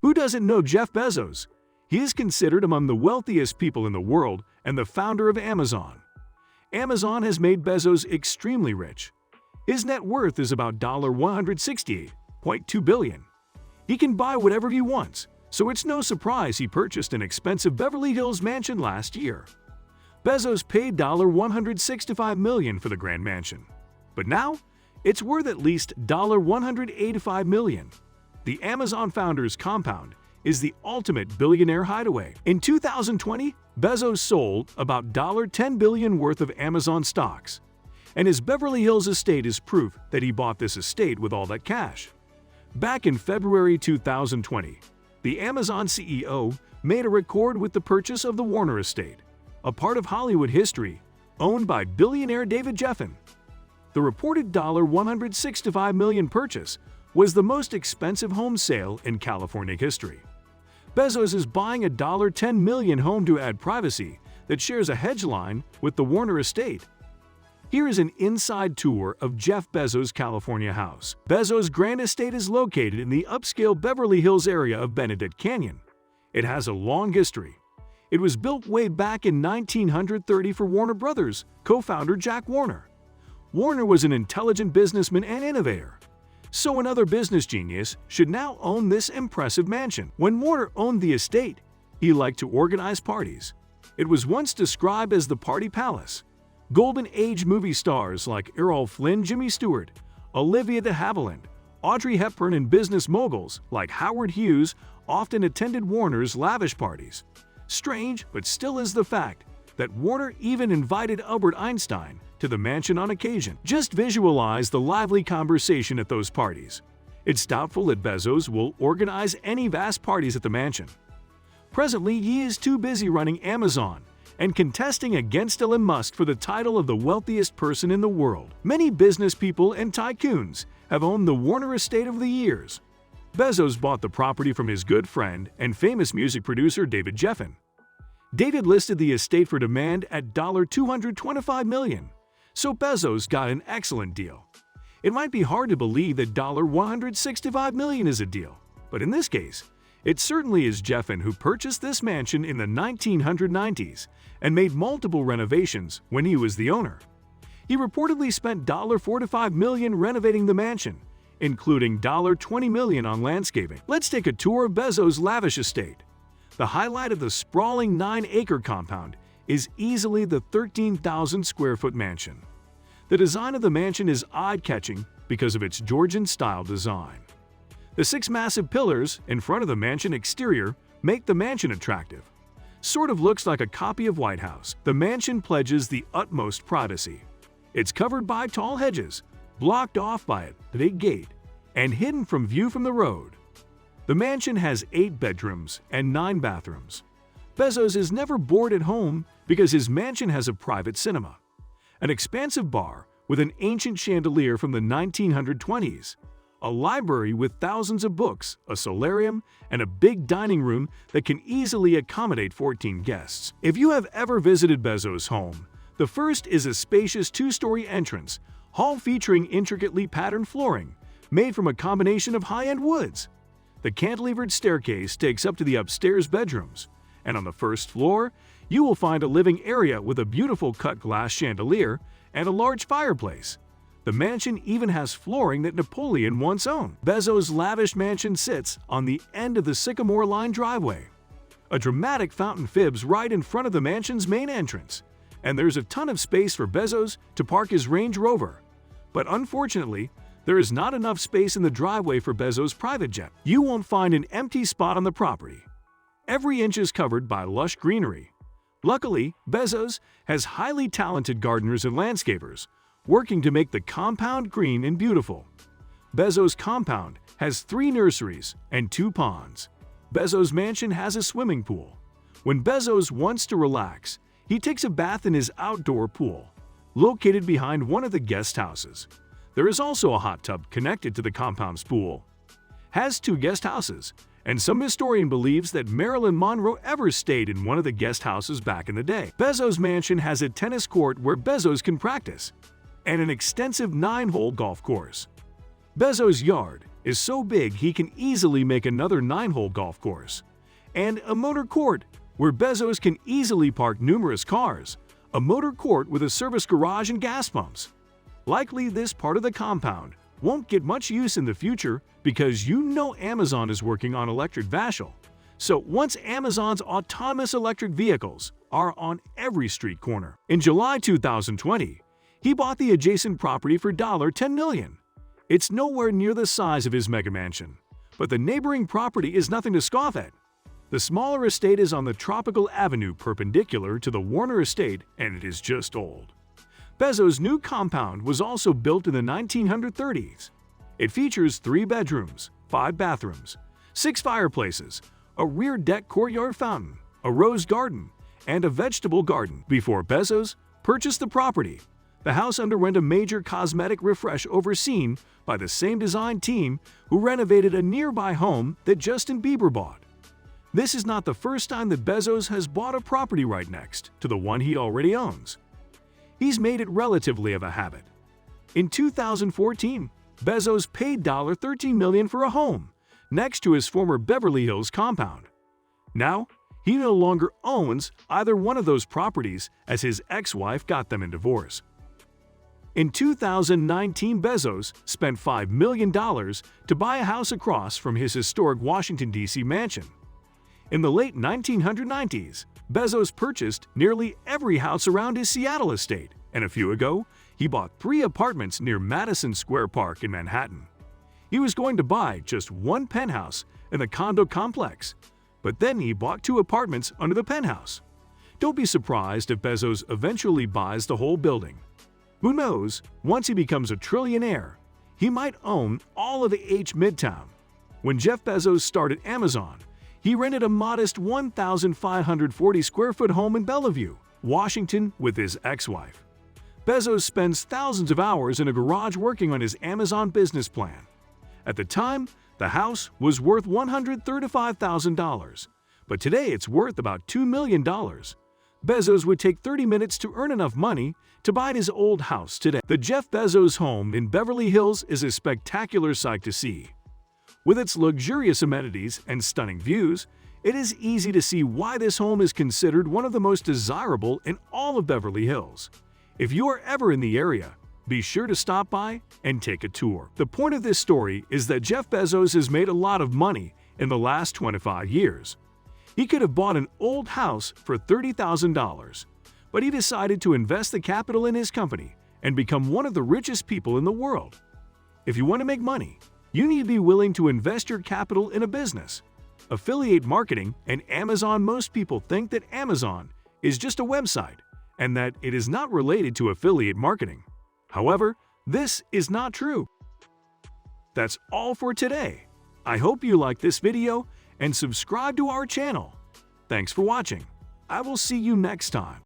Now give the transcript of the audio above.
Who doesn't know Jeff Bezos? He is considered among the wealthiest people in the world and the founder of Amazon. Amazon has made Bezos extremely rich. His net worth is about $168.2 billion. He can buy whatever he wants, so it's no surprise he purchased an expensive Beverly Hills mansion last year. Bezos paid $165 million for the grand mansion, but now it's worth at least $185 million. The Amazon founder's compound is the ultimate billionaire hideaway. In 2020, Bezos sold about $10 billion worth of Amazon stocks, and his Beverly Hills estate is proof that he bought this estate with all that cash. Back in February 2020, the Amazon CEO made a record with the purchase of the Warner estate, a part of Hollywood history owned by billionaire David Geffen. The reported $165 million purchase was the most expensive home sale in California history. Bezos is buying a $10 million home to add privacy that shares a hedge line with the Warner estate. Here is an inside tour of Jeff Bezos' California house. Bezos' grand estate is located in the upscale Beverly Hills area of Benedict Canyon. It has a long history. It was built way back in 1930 for Warner Brothers co-founder Jack Warner. Warner was an intelligent businessman and innovator, so another business genius should now own this impressive mansion. When Warner owned the estate, he liked to organize parties. It was once described as the Party Palace. Golden Age movie stars like Errol Flynn, Jimmy Stewart, Olivia de Havilland, Audrey Hepburn, and business moguls like Howard Hughes often attended Warner's lavish parties. Strange, but still is the fact that Warner even invited Albert Einstein to the mansion on occasion. Just visualize the lively conversation at those parties. It's doubtful that Bezos will organize any vast parties at the mansion. Presently, he is too busy running Amazon and contesting against Elon Musk for the title of the wealthiest person in the world. Many business people and tycoons have owned the Warner estate over the years. Bezos bought the property from his good friend and famous music producer David Geffen. David listed the estate for demand at $225 million, so Bezos got an excellent deal. It might be hard to believe that $165 million is a deal, but in this case, it certainly is. Geffen who purchased this mansion in the 1990s and made multiple renovations when he was the owner. He reportedly spent $45 million renovating the mansion, including $20 million on landscaping. Let's take a tour of Bezos' lavish estate. The highlight of the sprawling 9-acre compound is easily the 13,000-square-foot mansion. The design of the mansion is eye-catching because of its Georgian-style design. The 6 massive pillars in front of the mansion exterior make the mansion attractive. Sort of looks like a copy of White House. The mansion pledges the utmost privacy. It's covered by tall hedges, blocked off by a big gate, and hidden from view from the road. The mansion has 8 bedrooms and 9 bathrooms. Bezos is never bored at home because his mansion has a private cinema, an expansive bar with an ancient chandelier from the 1920s, a library with thousands of books, a solarium, and a big dining room that can easily accommodate 14 guests. If you have ever visited Bezos' home, the first is a spacious 2-story entrance hall featuring intricately patterned flooring made from a combination of high-end woods. The cantilevered staircase takes up to the upstairs bedrooms, and on the first floor, you will find a living area with a beautiful cut-glass chandelier and a large fireplace. The mansion even has flooring that Napoleon once owned. Bezos' lavish mansion sits on the end of the Sycamore Line driveway. A dramatic fountain fibs right in front of the mansion's main entrance, and there's a ton of space for Bezos to park his Range Rover. But unfortunately, there is not enough space in the driveway for Bezos' private jet. You won't find an empty spot on the property. Every inch is covered by lush greenery. Luckily, Bezos has highly talented gardeners and landscapers working to make the compound green and beautiful. Bezos' compound has 3 nurseries and 2 ponds. Bezos' mansion has a swimming pool. When Bezos wants to relax, he takes a bath in his outdoor pool, located behind one of the guest houses. There is also a hot tub connected to the compound's pool. Has 2 guest houses, and some historian believes that Marilyn Monroe ever stayed in one of the guest houses back in the day. Bezos' mansion has a tennis court where Bezos can practice, and an extensive 9-hole golf course. Bezos' yard is so big he can easily make another 9-hole golf course. And a motor court, where Bezos can easily park numerous cars. A motor court with a service garage and gas pumps. Likely this part of the compound won't get much use in the future because you know Amazon is working on electric vehicles. So once Amazon's autonomous electric vehicles are on every street corner. In July 2020, he bought the adjacent property for $10 million. It's nowhere near the size of his mega mansion, but the neighboring property is nothing to scoff at. The smaller estate is on the Tropical Avenue perpendicular to the Warner estate, and it is just old. Bezos' new compound was also built in the 1930s. It features 3 bedrooms, 5 bathrooms, 6 fireplaces, a rear deck courtyard fountain, a rose garden, and a vegetable garden. Before Bezos purchased the property, the house underwent a major cosmetic refresh overseen by the same design team who renovated a nearby home that Justin Bieber bought. This is not the first time that Bezos has bought a property right next to the one he already owns. He's made it relatively of a habit. In 2014, Bezos paid $13 million for a home next to his former Beverly Hills compound. Now, he no longer owns either one of those properties as his ex-wife got them in divorce. In 2019, Bezos spent $5 million to buy a house across from his historic Washington, D.C. mansion. In the late 1990s, Bezos purchased nearly every house around his Seattle estate, and a few ago, he bought 3 apartments near Madison Square Park in Manhattan. He was going to buy just 1 penthouse in the condo complex, but then he bought 2 apartments under the penthouse. Don't be surprised if Bezos eventually buys the whole building. Who knows, once he becomes a trillionaire, he might own all of H Midtown. When Jeff Bezos started Amazon, he rented a modest 1,540 square foot home in Bellevue, Washington with his ex-wife. Bezos spends thousands of hours in a garage working on his Amazon business plan. At the time, the house was worth $135,000, but today it's worth about $2 million. Bezos would take 30 minutes to earn enough money to buy his old house today. The Jeff Bezos home in Beverly Hills is a spectacular sight to see. With its luxurious amenities and stunning views, it is easy to see why this home is considered one of the most desirable in all of Beverly Hills. If you are ever in the area, be sure to stop by and take a tour. The point of this story is that Jeff Bezos has made a lot of money in the last 25 years. He could have bought an old house for $30,000, but he decided to invest the capital in his company and become one of the richest people in the world. If you want to make money, you need to be willing to invest your capital in a business. Affiliate marketing and Amazon. Most people think that Amazon is just a website and that it is not related to affiliate marketing. However, this is not true. That's all for today. I hope you liked this video and subscribe to our channel. Thanks for watching. I will see you next time.